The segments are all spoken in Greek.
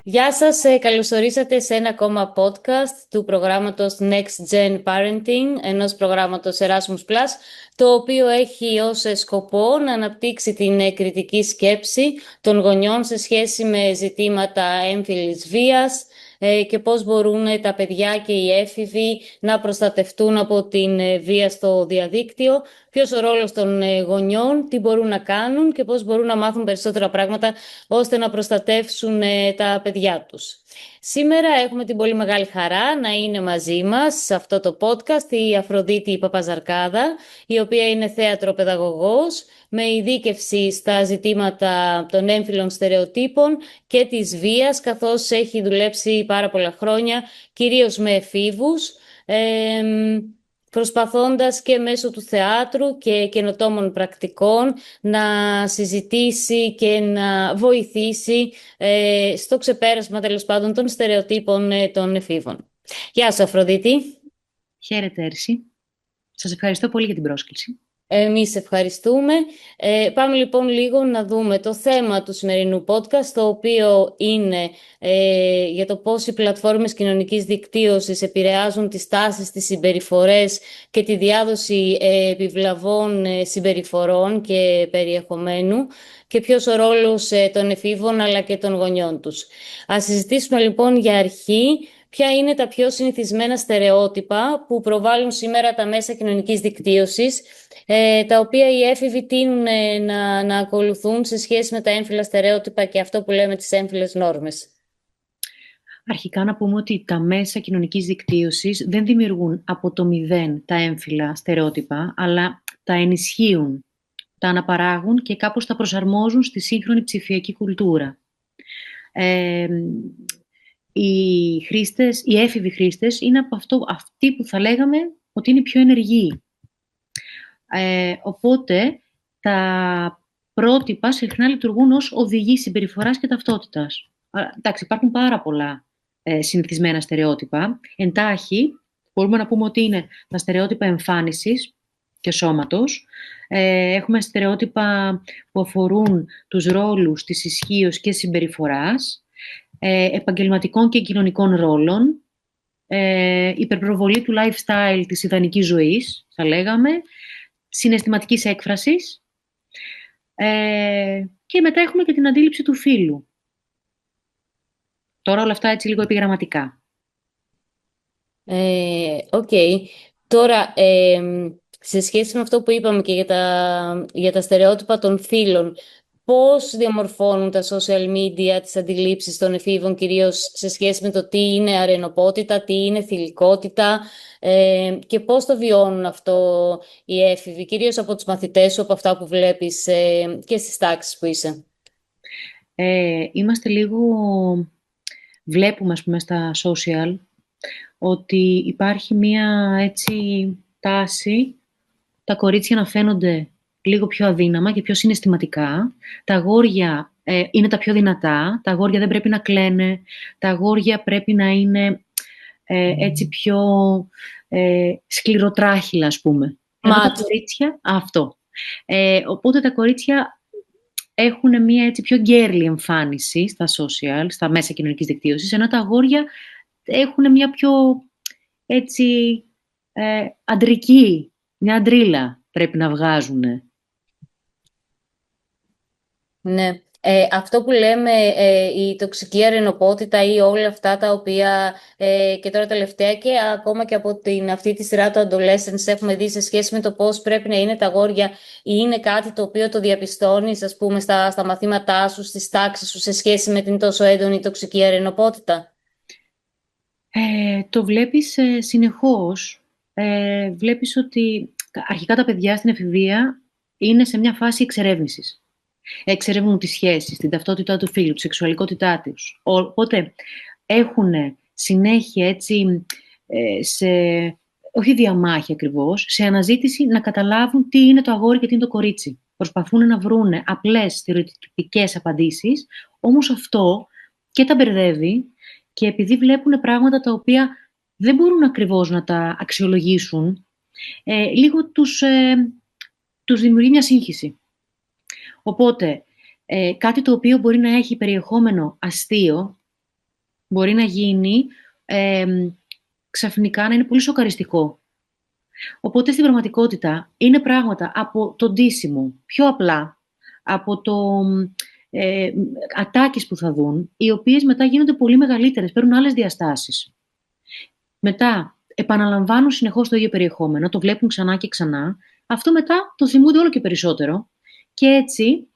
Γεια σας, καλώς ορίσατε σε ένα ακόμα podcast του προγράμματος Next Gen Parenting, ενός προγράμματος Erasmus+, το οποίο έχει ως σκοπό να αναπτύξει την κριτική σκέψη των γονιών σε σχέση με ζητήματα έμφυλης βίας και πώς μπορούν τα παιδιά και οι έφηβοι να προστατευτούν από την βία στο διαδίκτυο, ποιος ο ρόλος των γονιών, τι μπορούν να κάνουν και πώς μπορούν να μάθουν περισσότερα πράγματα ώστε να προστατεύσουν τα παιδιά τους. Σήμερα έχουμε την πολύ μεγάλη χαρά να είναι μαζί μας σε αυτό το podcast η Αφροδίτη Παπαζαρκάδα, η οποία είναι θέατρο-παιδαγωγός με ειδίκευση στα ζητήματα των έμφυλων στερεοτύπων και της βίας, καθώς έχει δουλέψει πάρα πολλά χρόνια, κυρίως με εφήβους, προσπαθώντας και μέσω του θεάτρου και καινοτόμων πρακτικών να συζητήσει και να βοηθήσει στο ξεπέρασμα, τέλος πάντων, των στερεοτύπων των εφήβων. Γεια σου, Αφροδίτη. Χαίρετε, Έρση. Σας ευχαριστώ πολύ για την πρόσκληση. Εμείς ευχαριστούμε. Πάμε λοιπόν λίγο να δούμε το θέμα του σημερινού podcast, το οποίο είναι για το πώς οι πλατφόρμες κοινωνικής δικτύωσης επηρεάζουν τις τάσεις, τις συμπεριφορές και τη διάδοση επιβλαβών συμπεριφορών και περιεχομένου και ποιος ο ρόλος των εφήβων αλλά και των γονιών τους. Ας συζητήσουμε λοιπόν για αρχή ποια είναι τα πιο συνηθισμένα στερεότυπα που προβάλλουν σήμερα τα μέσα κοινωνικής δικτύωσης, τα οποία οι έφηβοι τείνουν να ακολουθούν σε σχέση με τα έμφυλα στερεότυπα και αυτό που λέμε τις έμφυλες νόρμες. Αρχικά να πούμε ότι τα μέσα κοινωνικής δικτύωσης δεν δημιουργούν από το μηδέν τα έμφυλα στερεότυπα, αλλά τα ενισχύουν, τα αναπαράγουν και κάπως τα προσαρμόζουν στη σύγχρονη ψηφιακή κουλτούρα. Οι έφηβοι χρήστες είναι από αυτοί που θα λέγαμε ότι είναι πιο ενεργοί. Οπότε τα πρότυπα συχνά λειτουργούν ως οδηγοί συμπεριφοράς και ταυτότητας. Εντάξει, υπάρχουν πάρα πολλά συνηθισμένα στερεότυπα. Εντάχει, μπορούμε να πούμε ότι είναι τα στερεότυπα εμφάνισης και σώματος. Έχουμε στερεότυπα που αφορούν τους ρόλους της ισχύως και συμπεριφοράς, επαγγελματικών και κοινωνικών ρόλων, υπερπροβολή του lifestyle της ιδανικής ζωής, θα λέγαμε, συναισθηματικής έκφρασης, και μετά έχουμε και την αντίληψη του φύλου. Τώρα όλα αυτά έτσι λίγο επιγραμματικά. Οκ. Τώρα, σε σχέση με αυτό που είπαμε και για τα στερεότυπα των φύλων, πώς διαμορφώνουν τα social media τις αντιλήψεις των εφήβων, κυρίως σε σχέση με το τι είναι αρενοπότητα, τι είναι θηλυκότητα, και πώς το βιώνουν αυτό οι έφηβοι, κυρίως από τους μαθητές σου, από αυτά που βλέπεις και στις τάξεις που είσαι. Είμαστε λίγο... Βλέπουμε, ας πούμε, στα social ότι υπάρχει μία έτσι τάση τα κορίτσια να φαίνονται λίγο πιο αδύναμα και πιο συναισθηματικά. Τα αγόρια είναι τα πιο δυνατά, τα αγόρια δεν πρέπει να κλαίνε, τα αγόρια πρέπει να είναι έτσι πιο σκληροτράχυλα, ας πούμε. Ενώ τα κορίτσια, αυτό. Οπότε τα κορίτσια έχουν μία έτσι πιο γκέρλι εμφάνιση στα social, στα μέσα κοινωνικής δικτύωσης, ενώ τα αγόρια έχουν μία πιο έτσι αντρική, μια αντρίλα πρέπει να βγάζουν. Ναι. Αυτό που λέμε η τοξική αρενοπότητα ή όλα αυτά τα οποία και τώρα τελευταία και ακόμα και από αυτή τη σειρά του Adolescence έχουμε δει σε σχέση με το πώς πρέπει να είναι τα αγόρια, ή είναι κάτι το οποίο το διαπιστώνεις, ας πούμε, στα μαθήματά σου, στις τάξεις σου, σε σχέση με την τόσο έντονη τοξική αρενοπότητα? Το βλέπεις συνεχώς. Βλέπεις ότι αρχικά τα παιδιά στην εφηβεία είναι σε μια φάση εξερεύνησης. Εξερευνούν τις σχέσεις, την ταυτότητά του φίλου, τη σεξουαλικότητά τους. Οπότε έχουν συνέχεια έτσι, όχι διαμάχη ακριβώς, σε αναζήτηση να καταλάβουν τι είναι το αγόρι και τι είναι το κορίτσι. Προσπαθούν να βρούνε απλές στερεοτυπικές απαντήσεις, όμως αυτό και τα μπερδεύει, και επειδή βλέπουν πράγματα τα οποία δεν μπορούν ακριβώς να τα αξιολογήσουν, λίγο τους δημιουργεί μια σύγχυση. Οπότε, κάτι το οποίο μπορεί να έχει περιεχόμενο αστείο, μπορεί να γίνει ξαφνικά να είναι πολύ σοκαριστικό. Οπότε στην πραγματικότητα είναι πράγματα από το ντύσιμο πιο απλά, από το ατάκες που θα δουν, οι οποίες μετά γίνονται πολύ μεγαλύτερες, παίρνουν άλλες διαστάσεις. Μετά επαναλαμβάνουν συνεχώς το ίδιο περιεχόμενο, το βλέπουν ξανά και ξανά. Αυτό μετά το θυμούνται όλο και περισσότερο. Και έτσι,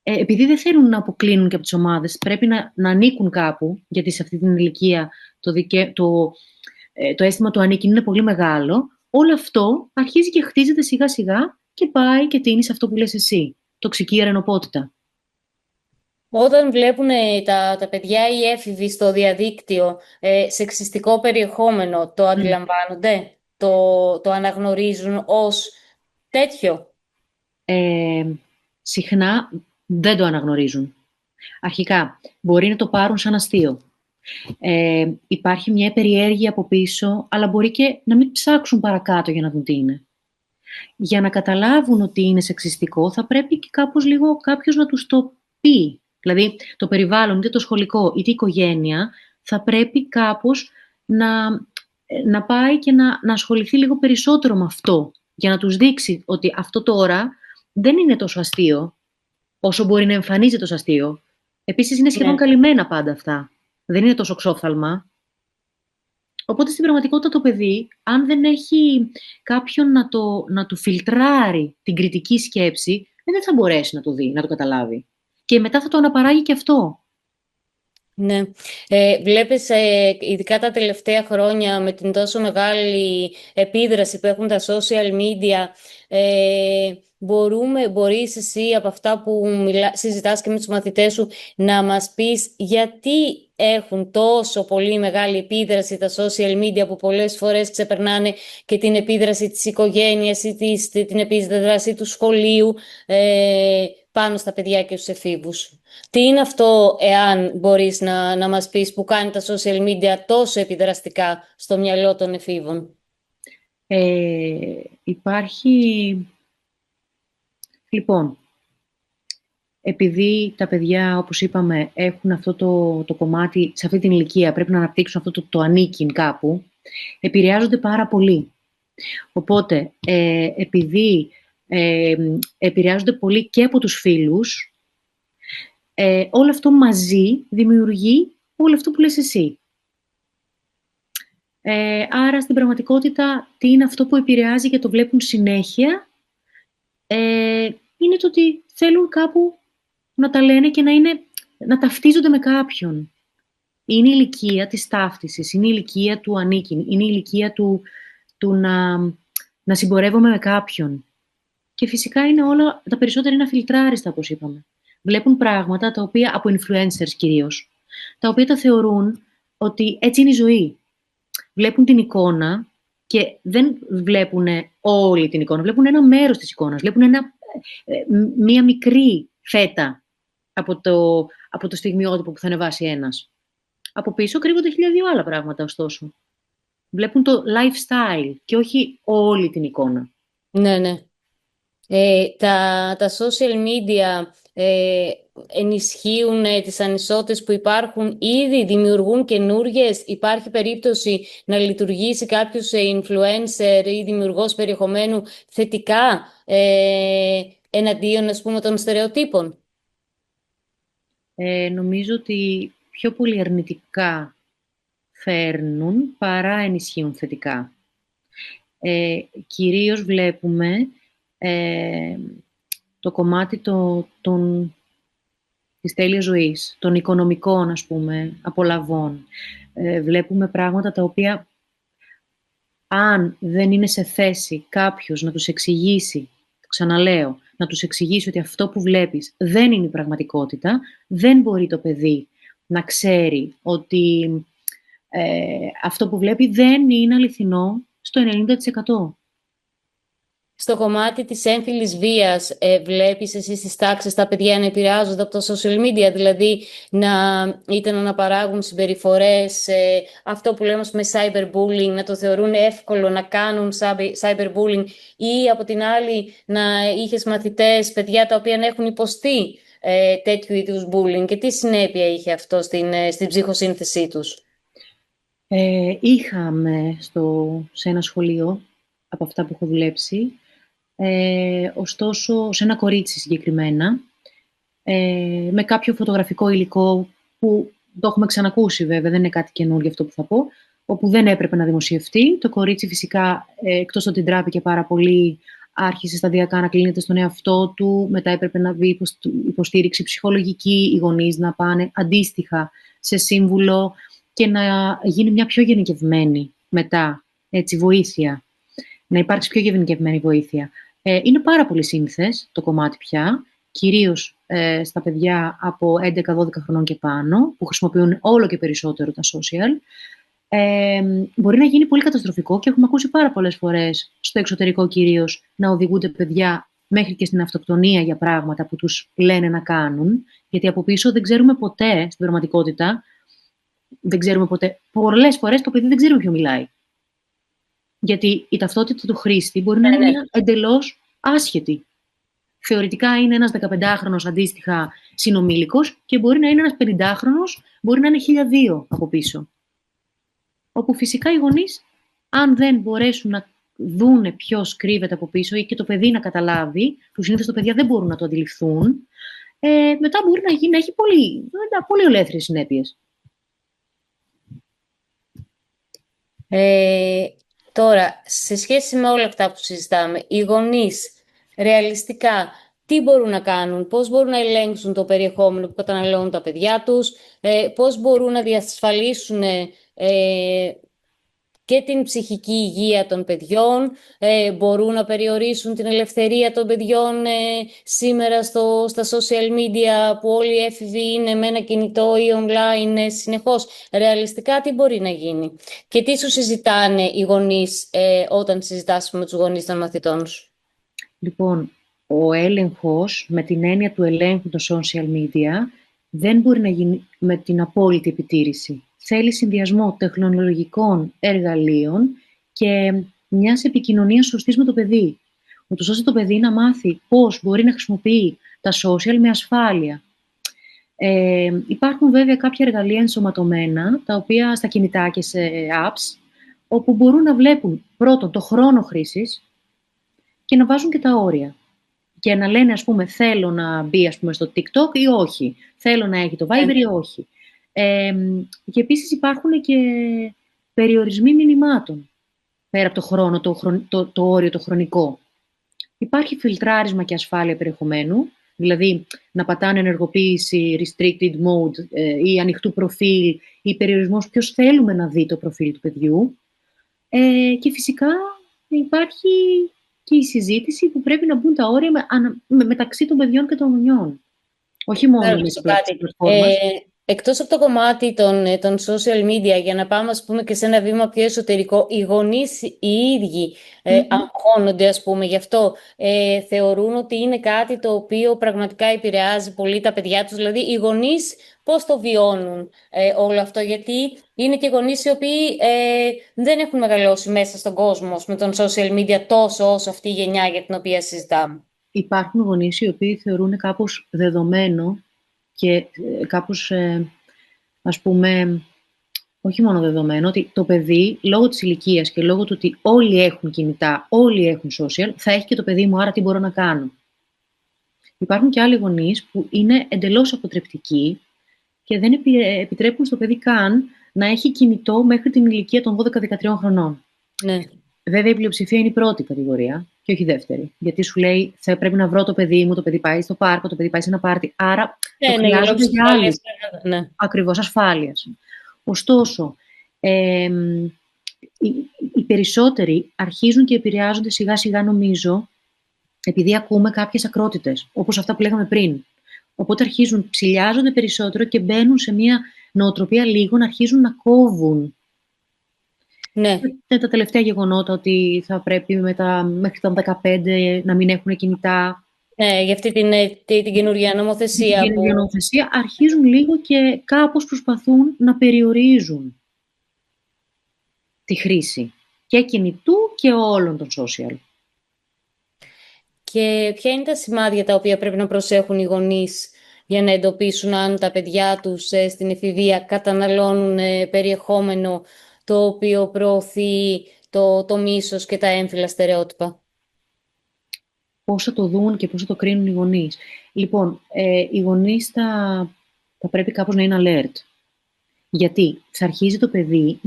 επειδή δεν θέλουν να αποκλίνουν και από τις ομάδες, πρέπει να ανήκουν κάπου, γιατί σε αυτή την ηλικία το αίσθημα του ανήκειν είναι πολύ μεγάλο. Όλο αυτό αρχίζει και χτίζεται σιγά σιγά και πάει και τείνει σε αυτό που λες εσύ, τοξική αρενοπότητα. Όταν βλέπουν τα παιδιά ή οι έφηβοι στο διαδίκτυο σεξιστικό περιεχόμενο, το αντιλαμβάνονται, το αναγνωρίζουν ως τέτοιο? Συχνά δεν το αναγνωρίζουν. Αρχικά, μπορεί να το πάρουν σαν αστείο. Υπάρχει μια περιέργεια από πίσω, αλλά μπορεί και να μην ψάξουν παρακάτω για να δουν τι είναι. Για να καταλάβουν ότι είναι σεξιστικό, θα πρέπει και κάπως λίγο κάποιος να τους το πει. Δηλαδή, το περιβάλλον, είτε το σχολικό, είτε η οικογένεια, θα πρέπει κάπως να πάει και να ασχοληθεί λίγο περισσότερο με αυτό, για να τους δείξει ότι αυτό τώρα δεν είναι τόσο αστείο, όσο μπορεί να εμφανίζεται ως αστείο. Επίσης, είναι σχεδόν Ναι. καλυμμένα πάντα αυτά. Δεν είναι τόσο ξόφθαλμα. Οπότε, στην πραγματικότητα, το παιδί, αν δεν έχει κάποιον να του φιλτράρει την κριτική σκέψη, δεν θα μπορέσει να το δει, να το καταλάβει. Και μετά θα το αναπαράγει και αυτό. Ναι. Βλέπεις, ειδικά τα τελευταία χρόνια, με την τόσο μεγάλη επίδραση που έχουν τα social media, μπορείς εσύ από αυτά που συζητάς και με τους μαθητές σου να μας πεις γιατί έχουν τόσο πολύ μεγάλη επίδραση τα social media που πολλές φορές ξεπερνάνε και την επίδραση της οικογένειας ή την επίδραση του σχολείου πάνω στα παιδιά και στους εφήβους? Τι είναι αυτό, εάν μπορείς να μας πεις, που κάνει τα social media τόσο επιδραστικά στο μυαλό των εφήβων? Υπάρχει... Λοιπόν, επειδή τα παιδιά, όπως είπαμε, έχουν αυτό το κομμάτι, σε αυτή την ηλικία πρέπει να αναπτύξουν αυτό το ανήκειν κάπου, επηρεάζονται πάρα πολύ. Οπότε, επειδή επηρεάζονται πολύ και από τους φίλους, όλο αυτό μαζί δημιουργεί όλο αυτό που λες εσύ. Άρα, στην πραγματικότητα, τι είναι αυτό που επηρεάζει και το βλέπουν συνέχεια, είναι το ότι θέλουν κάπου να τα λένε και να ταυτίζονται με κάποιον. Είναι η ηλικία της ταύτισης, είναι η ηλικία του ανήκειν, είναι η ηλικία του να συμπορεύομαι με κάποιον. Και φυσικά είναι όλα, τα περισσότερα είναι αφιλτράριστα, όπως είπαμε. Βλέπουν πράγματα τα οποία, από influencers κυρίως, τα οποία τα θεωρούν ότι έτσι είναι η ζωή. Βλέπουν την εικόνα και δεν βλέπουν όλη την εικόνα, βλέπουν ένα μέρος της εικόνας, βλέπουν μία μικρή φέτα από το στιγμιότυπο που θα ανεβάσει ένας. Από πίσω κρύβονται 1002 άλλα πράγματα, ωστόσο. Βλέπουν το lifestyle και όχι όλη την εικόνα. Ναι, ναι. Τα social media ενισχύουν τις ανισότητες που υπάρχουν ήδη, δημιουργούν καινούργιες? Υπάρχει περίπτωση να λειτουργήσει κάποιος influencer ή δημιουργός περιεχομένου θετικά εναντίον, ας πούμε, των στερεοτύπων? Νομίζω ότι πιο πολύ αρνητικά φέρνουν παρά ενισχύουν θετικά. Κυρίως βλέπουμε το κομμάτι της τέλειας ζωής, των οικονομικών, ας πούμε, απολαβών. Βλέπουμε πράγματα τα οποία, αν δεν είναι σε θέση κάποιος να τους εξηγήσει, ξαναλέω, να τους εξηγήσει ότι αυτό που βλέπεις δεν είναι η πραγματικότητα, δεν μπορεί το παιδί να ξέρει ότι αυτό που βλέπει δεν είναι αληθινό στο 90%. Στο κομμάτι της έμφυλης βίας, βλέπεις εσύ στις τάξεις τα παιδιά να επηρεάζονται από τα social media, δηλαδή είτε να αναπαράγουν συμπεριφορές, αυτό που λέμε με cyberbullying, να το θεωρούν εύκολο να κάνουν cyberbullying, ή από την άλλη να είχες μαθητές, παιδιά τα οποία να έχουν υποστεί τέτοιου είδους bullying και τι συνέπεια είχε αυτό στην ψυχοσύνθεσή τους? Είχαμε σε ένα σχολείο, από αυτά που έχω δουλέψει, ωστόσο σε ένα κορίτσι συγκεκριμένα, με κάποιο φωτογραφικό υλικό που το έχουμε ξανακούσει βέβαια, δεν είναι κάτι καινούργιο αυτό που θα πω, όπου δεν έπρεπε να δημοσιευτεί. Το κορίτσι φυσικά, εκτός ότι τράπηκε πάρα πολύ, άρχισε σταδιακά να κλείνεται στον εαυτό του, μετά έπρεπε να βγει υποστήριξη ψυχολογική, οι γονείς να πάνε αντίστοιχα σε σύμβουλο και να γίνει μια πιο γενικευμένη μετά, έτσι, βοήθεια. Να υπάρξει πιο γενικευμένη βοήθεια. Είναι πάρα πολύ σύνθες το κομμάτι πια, κυρίως στα παιδιά από 11-12 χρονών και πάνω, που χρησιμοποιούν όλο και περισσότερο τα social. Μπορεί να γίνει πολύ καταστροφικό και έχουμε ακούσει πάρα πολλές φορές, στο εξωτερικό κυρίως, να οδηγούνται παιδιά μέχρι και στην αυτοκτονία για πράγματα που τους λένε να κάνουν, γιατί από πίσω δεν ξέρουμε ποτέ, στην πραγματικότητα, δεν ξέρουμε ποτέ. Πολλές φορές το παιδί δεν ξέρουμε ποιο μιλάει. Γιατί η ταυτότητα του χρήστη μπορεί να είναι εντελώς άσχετη. Θεωρητικά είναι ένας 15χρονος αντίστοιχα συνομήλικος και μπορεί να είναι ένας 50χρονος, μπορεί να είναι 1002 από πίσω. Όπου φυσικά οι γονείς, αν δεν μπορέσουν να δούνε ποιος κρύβεται από πίσω ή και το παιδί να καταλάβει, που συνήθως τα παιδιά δεν μπορούν να το αντιληφθούν, μετά μπορεί να έχει πολύ ολέθριες συνέπειες. Τώρα, σε σχέση με όλα αυτά που συζητάμε, οι γονείς ρεαλιστικά τι μπορούν να κάνουν, πώς μπορούν να ελέγξουν το περιεχόμενο που καταναλώνουν τα παιδιά τους, πώς μπορούν να διασφαλίσουν και την ψυχική υγεία των παιδιών, μπορούν να περιορίσουν την ελευθερία των παιδιών σήμερα στα social media που όλοι οι έφηβοι είναι με ένα κινητό ή online συνεχώς. Ρεαλιστικά τι μπορεί να γίνει και τι σου συζητάνε οι γονείς όταν συζητάς με τους γονείς των μαθητών σου? Λοιπόν, ο έλεγχος με την έννοια του ελέγχου των social media δεν μπορεί να γίνει με την απόλυτη επιτήρηση. Θέλει συνδυασμό τεχνολογικών εργαλείων και μιας επικοινωνίας σωστής με το παιδί. Ούτως ώστε το παιδί να μάθει πώς μπορεί να χρησιμοποιεί τα social με ασφάλεια. Υπάρχουν βέβαια κάποια εργαλεία ενσωματωμένα, τα οποία στα κινητά και σε apps, όπου μπορούν να βλέπουν πρώτον το χρόνο χρήσης και να βάζουν και τα όρια. Και να λένε, ας πούμε, θέλω να μπει στο TikTok ή όχι. Θέλω να έχει το Viber ή όχι. Και επίσης υπάρχουν και περιορισμοί μηνυμάτων, πέρα από το χρόνο, το όριο, το χρονικό. Υπάρχει φιλτράρισμα και ασφάλεια περιεχομένου, δηλαδή να πατάνε ενεργοποίηση, restricted mode ή ανοιχτού προφίλ ή περιορισμός ποιος θέλουμε να δει το προφίλ του παιδιού. Και φυσικά υπάρχει και η συζήτηση που πρέπει να μπουν τα όρια μεταξύ των παιδιών και των γονιών. Όχι μόνο με τις πλατφόρμες. Εκτός από το κομμάτι των social media, για να πάμε ας πούμε και σε ένα βήμα πιο εσωτερικό, οι γονείς οι ίδιοι αγχώνονται ας πούμε γι' αυτό, θεωρούν ότι είναι κάτι το οποίο πραγματικά επηρεάζει πολύ τα παιδιά τους, δηλαδή οι γονείς πώς το βιώνουν όλο αυτό, γιατί είναι και γονείς οι οποίοι δεν έχουν μεγαλώσει μέσα στον κόσμο με τον social media τόσο όσο αυτή η γενιά για την οποία συζητάμε. Υπάρχουν γονείς οι οποίοι θεωρούν κάπως δεδομένο και κάπως, ας πούμε, όχι μόνο δεδομένο, ότι το παιδί, λόγω της ηλικίας και λόγω του ότι όλοι έχουν κινητά, όλοι έχουν social, θα έχει και το παιδί μου, άρα τι μπορώ να κάνω. Υπάρχουν και άλλοι γονείς που είναι εντελώς αποτρεπτικοί και δεν επιτρέπουν στο παιδί καν να έχει κινητό μέχρι την ηλικία των 12-13 χρονών. Ναι. Βέβαια, η πλειοψηφία είναι η πρώτη κατηγορία και όχι η δεύτερη. Γιατί σου λέει, θα πρέπει να βρω το παιδί μου, το παιδί πάει στο πάρκο, το παιδί πάει σε ένα πάρτι. Άρα, το χρειάζονται για άλλη. Ναι. Ακριβώς, ασφάλειας. Ωστόσο, οι περισσότεροι αρχίζουν και επηρεάζονται σιγά-σιγά, νομίζω, επειδή ακούμε κάποιες ακρότητες, όπως αυτά που λέγαμε πριν. Οπότε αρχίζουν, ψηλιάζονται περισσότερο και μπαίνουν σε μια νοοτροπία λίγο να αρχίζουν να κόβουν. Ναι. Τα τελευταία γεγονότα ότι θα πρέπει μέχρι τα 15 να μην έχουν κινητά. Ναι, για αυτή την καινούργια νομοθεσία. Την καινούργια νομοθεσία αρχίζουν λίγο και κάπως προσπαθούν να περιορίζουν τη χρήση και κινητού και όλων των social. Και ποια είναι τα σημάδια τα οποία πρέπει να προσέχουν οι γονείς για να εντοπίσουν αν τα παιδιά τους στην εφηβεία καταναλώνουν περιεχόμενο το οποίο προωθεί το μίσος και τα έμφυλα στερεότυπα. Πώς θα το δουν και πώς θα το κρίνουν οι γονείς. Λοιπόν, οι γονείς θα πρέπει κάπως να είναι alert. Γιατί θα αρχίζει το παιδί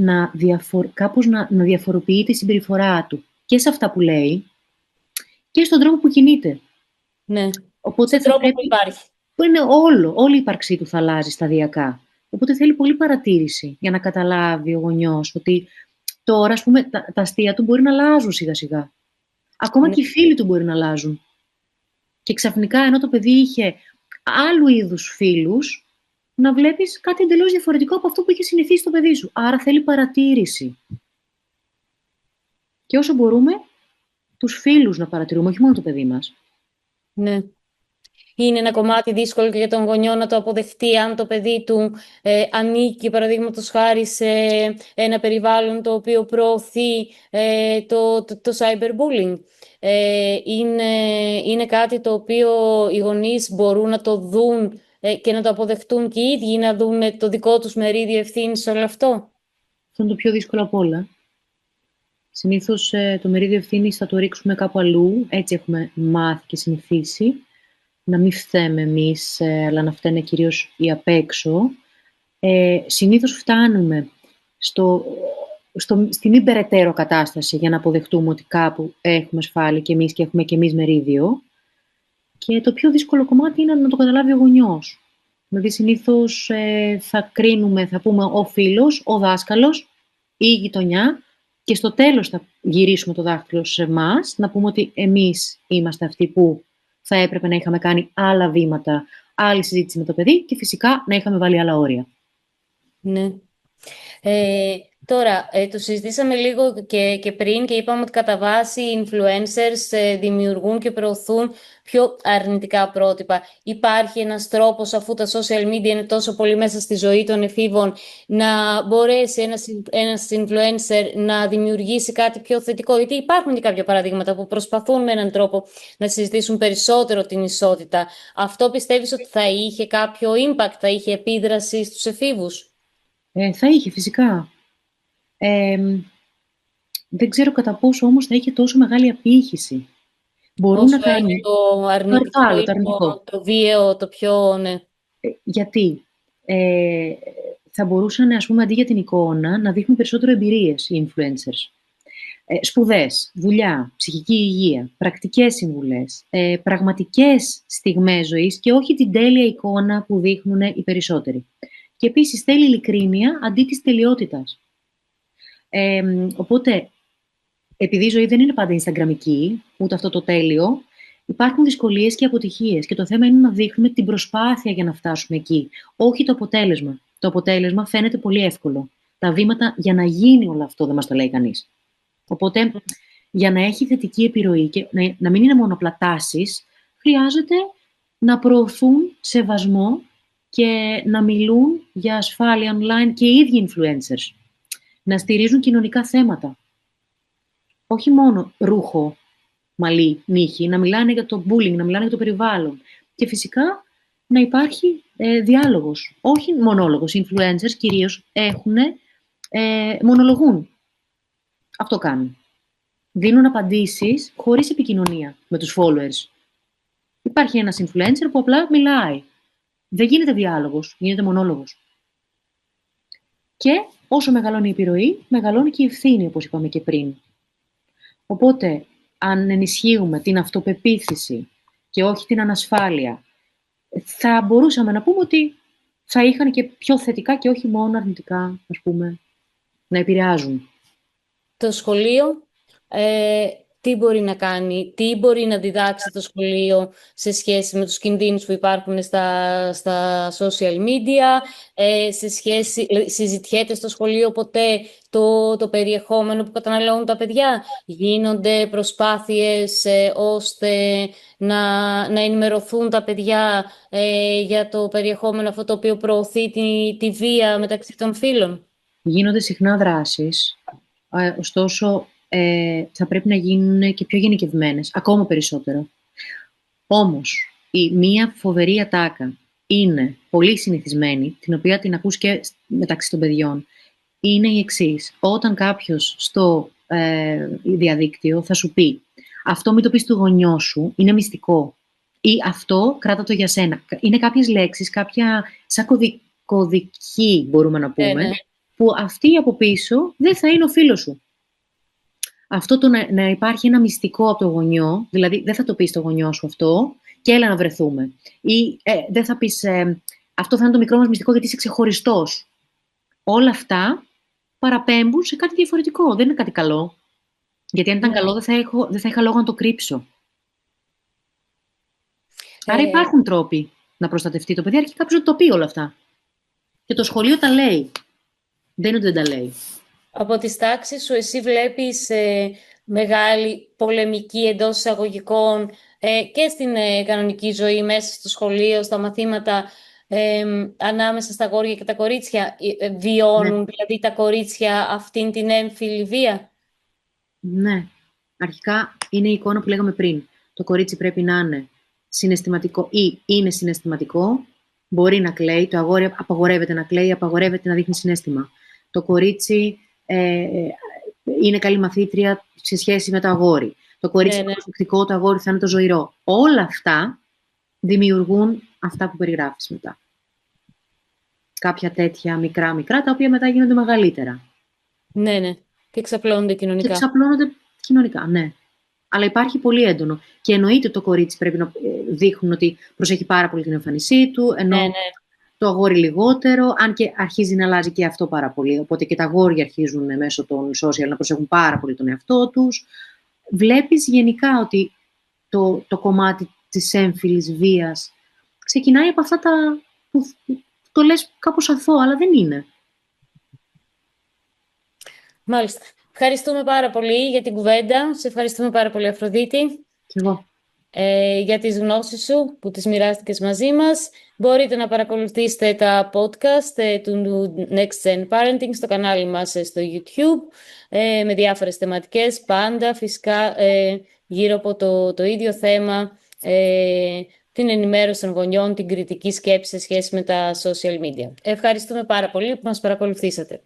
κάπως να διαφοροποιεί τη συμπεριφορά του και σε αυτά που λέει και στον τρόπο που κινείται. Ναι, Οπότε στον τρόπο που υπάρχει. Που είναι όλη η ύπαρξή του θα αλλάζει σταδιακά. Οπότε θέλει πολύ παρατήρηση για να καταλάβει ο γονιός ότι τώρα, ας πούμε, τα αστεία του μπορεί να αλλάζουν σιγά-σιγά. Ακόμα Ναι. και οι φίλοι του μπορεί να αλλάζουν. Και ξαφνικά, ενώ το παιδί είχε άλλου είδους φίλους, να βλέπεις κάτι εντελώς διαφορετικό από αυτό που είχε συνηθίσει το παιδί σου. Άρα θέλει παρατήρηση. Και όσο μπορούμε, τους φίλους να παρατηρούμε, όχι μόνο το παιδί μας. Ναι. Είναι ένα κομμάτι δύσκολο και για τον γονιό να το αποδεχτεί αν το παιδί του ανήκει, παραδείγματος χάρη, σε ένα περιβάλλον το οποίο προωθεί το cyberbullying. Είναι κάτι το οποίο οι γονείς μπορούν να το δουν και να το αποδεχτούν και οι ίδιοι, να δουν το δικό τους μερίδιο ευθύνης σε όλο αυτό. Αυτό είναι το πιο δύσκολο απ' όλα. Συνήθως το μερίδιο ευθύνης θα το ρίξουμε κάπου αλλού, έτσι έχουμε μάθει και συνηθίσει. Να μην φταίμε εμείς, αλλά να φταίνε κυρίως οι απ' έξω. Συνήθως φτάνουμε στην υπεραιτέρω κατάσταση για να αποδεχτούμε ότι κάπου έχουμε σφάλει και εμείς και έχουμε και εμείς μερίδιο. Και το πιο δύσκολο κομμάτι είναι να το καταλάβει ο γονιός. Δηλαδή συνήθως θα κρίνουμε, θα πούμε ο φίλος, ο δάσκαλος ή η γειτονιά και στο τέλος θα γυρίσουμε το δάχτυλο σε εμάς, να πούμε ότι εμείς είμαστε αυτοί που θα έπρεπε να είχαμε κάνει άλλα βήματα, άλλη συζήτηση με το παιδί και φυσικά να είχαμε βάλει άλλα όρια. Ναι. Τώρα, το συζητήσαμε λίγο και πριν και είπαμε ότι κατά βάση οι influencers δημιουργούν και προωθούν πιο αρνητικά πρότυπα. Υπάρχει ένας τρόπος, αφού τα social media είναι τόσο πολύ μέσα στη ζωή των εφήβων, να μπορέσει ένας influencer να δημιουργήσει κάτι πιο θετικό? Γιατί υπάρχουν και κάποια παραδείγματα που προσπαθούν με έναν τρόπο να συζητήσουν περισσότερο την ισότητα. Αυτό πιστεύεις ότι θα είχε κάποιο impact, θα είχε επίδραση στους εφήβους? Θα είχε φυσικά. Δεν ξέρω κατά πόσο όμως θα είχε τόσο μεγάλη απήχηση. Μπορούν Όσο να κάνουν έχει το αρνητικό, το βίαιο, το πιο, ναι. Γιατί θα μπορούσαν, ας πούμε, αντί για την εικόνα, να δείχνουν περισσότερο εμπειρίες οι influencers. Σπουδές, δουλειά, ψυχική υγεία, πρακτικές συμβουλές, πραγματικές στιγμές ζωής και όχι την τέλεια εικόνα που δείχνουν οι περισσότεροι. Και επίσης θέλει ειλικρίνεια αντί της τελειότητας. Οπότε, επειδή η ζωή δεν είναι πάντα instagramική, ούτε αυτό το τέλειο, υπάρχουν δυσκολίες και αποτυχίες και το θέμα είναι να δείχνουμε την προσπάθεια για να φτάσουμε εκεί, όχι το αποτέλεσμα. Το αποτέλεσμα φαίνεται πολύ εύκολο. Τα βήματα για να γίνει όλο αυτό δεν μας το λέει κανείς. Οπότε, για να έχει θετική επιρροή και να μην είναι μόνο απλά τάσεις, χρειάζεται να προωθούν σεβασμό και να μιλούν για ασφάλεια online και οι ίδιοι influencers. Να στηρίζουν κοινωνικά θέματα. Όχι μόνο ρούχο, μαλλί, νύχι, να μιλάνε για το bullying, να μιλάνε για το περιβάλλον. Και φυσικά να υπάρχει διάλογος. Όχι μονόλογος. Οι influencers κυρίως μονολογούν. Αυτό κάνουν. Δίνουν απαντήσεις χωρίς επικοινωνία με τους followers. Υπάρχει ένας influencer που απλά μιλάει. Δεν γίνεται διάλογος, γίνεται μονόλογος. Και όσο μεγαλώνει η επιρροή, μεγαλώνει και η ευθύνη, όπως είπαμε και πριν. Οπότε, αν ενισχύουμε την αυτοπεποίθηση και όχι την ανασφάλεια, θα μπορούσαμε να πούμε ότι θα είχαν και πιο θετικά και όχι μόνο αρνητικά, ας πούμε, να επηρεάζουν. Το σχολείο, τι μπορεί να κάνει, τι μπορεί να διδάξει το σχολείο σε σχέση με τους κινδύνους που υπάρχουν στα social media, συζητιέται στο σχολείο ποτέ το περιεχόμενο που καταναλώνουν τα παιδιά? Γίνονται προσπάθειες ώστε να ενημερωθούν τα παιδιά για το περιεχόμενο αυτό το οποίο προωθεί τη βία μεταξύ των φύλων? Γίνονται συχνά δράσεις, ωστόσο θα πρέπει να γίνουν και πιο γενικευμένες, ακόμα περισσότερο. Όμως, μία φοβερή ατάκα είναι πολύ συνηθισμένη, την οποία την ακούς και μεταξύ των παιδιών, είναι η εξής. Όταν κάποιος στο διαδίκτυο θα σου πει αυτό μην το πεις του γονιό σου, είναι μυστικό. Ή αυτό κράτα το για σένα. Είναι κάποιες λέξεις, κάποια σαν κωδική μπορούμε να πούμε, Ναι. που αυτή από πίσω δεν θα είναι ο φίλος σου. Αυτό το να υπάρχει ένα μυστικό από το γονιό, δηλαδή δεν θα το πεις στο γονιό σου αυτό και έλα να βρεθούμε. Ή δεν θα πεις αυτό θα είναι το μικρό μας μυστικό γιατί είσαι ξεχωριστός. Όλα αυτά παραπέμπουν σε κάτι διαφορετικό. Δεν είναι κάτι καλό. Γιατί αν ήταν καλό δεν θα είχα λόγο να το κρύψω. Άρα υπάρχουν τρόποι να προστατευτεί το παιδί, αρκεί κάποιος να το πει όλα αυτά. Και το σχολείο τα λέει. Δεν είναι ότι δεν τα λέει. Από τις τάξεις σου εσύ βλέπεις μεγάλη πολεμική εντός εισαγωγικών και στην κανονική ζωή, μέσα στο σχολείο, στα μαθήματα, ανάμεσα στα αγόρια και τα κορίτσια. Βιώνουν δηλαδή τα κορίτσια αυτήν την έμφυλη βία? Ναι. Αρχικά είναι η εικόνα που λέγαμε πριν. Το κορίτσι πρέπει να είναι συναισθηματικό ή είναι συναισθηματικό, μπορεί να κλαίει, το αγόρι απαγορεύεται να κλαίει, απαγορεύεται να δείχνει συναίσθημα. Το κορίτσι είναι καλή μαθήτρια σε σχέση με το αγόρι. Το κορίτσι είναι προσεκτικό, το αγόρι θα είναι το ζωηρό. Όλα αυτά δημιουργούν αυτά που περιγράφεις μετά. Κάποια τέτοια μικρά, τα οποία μετά γίνονται μεγαλύτερα. Ναι. Και εξαπλώνονται κοινωνικά. Και εξαπλώνονται κοινωνικά, ναι. Αλλά υπάρχει πολύ έντονο. Και εννοείται το κορίτσι πρέπει να δείχνουν ότι προσέχει πάρα πολύ την εμφάνισή του, ενώ το αγόρι λιγότερο, αν και αρχίζει να αλλάζει και αυτό πάρα πολύ. Οπότε και τα αγόρια αρχίζουν μέσω των social να προσέχουν πάρα πολύ τον εαυτό τους. Βλέπεις γενικά ότι το κομμάτι της έμφυλης βίας ξεκινάει από αυτά τα που το λες κάπως αθώο, αλλά δεν είναι. Μάλιστα. Ευχαριστούμε πάρα πολύ για την κουβέντα. Σε ευχαριστούμε πάρα πολύ, Αφροδίτη. Κι εγώ. Για τις γνώσεις σου που τις μοιράστηκες μαζί μας. Μπορείτε να παρακολουθήσετε τα podcast του Next Gen Parenting στο κανάλι μας στο YouTube με διάφορες θεματικές, πάντα φυσικά γύρω από το ίδιο θέμα, την ενημέρωση των γονιών, την κριτική σκέψη σε σχέση με τα social media. Ευχαριστούμε πάρα πολύ που μας παρακολουθήσατε.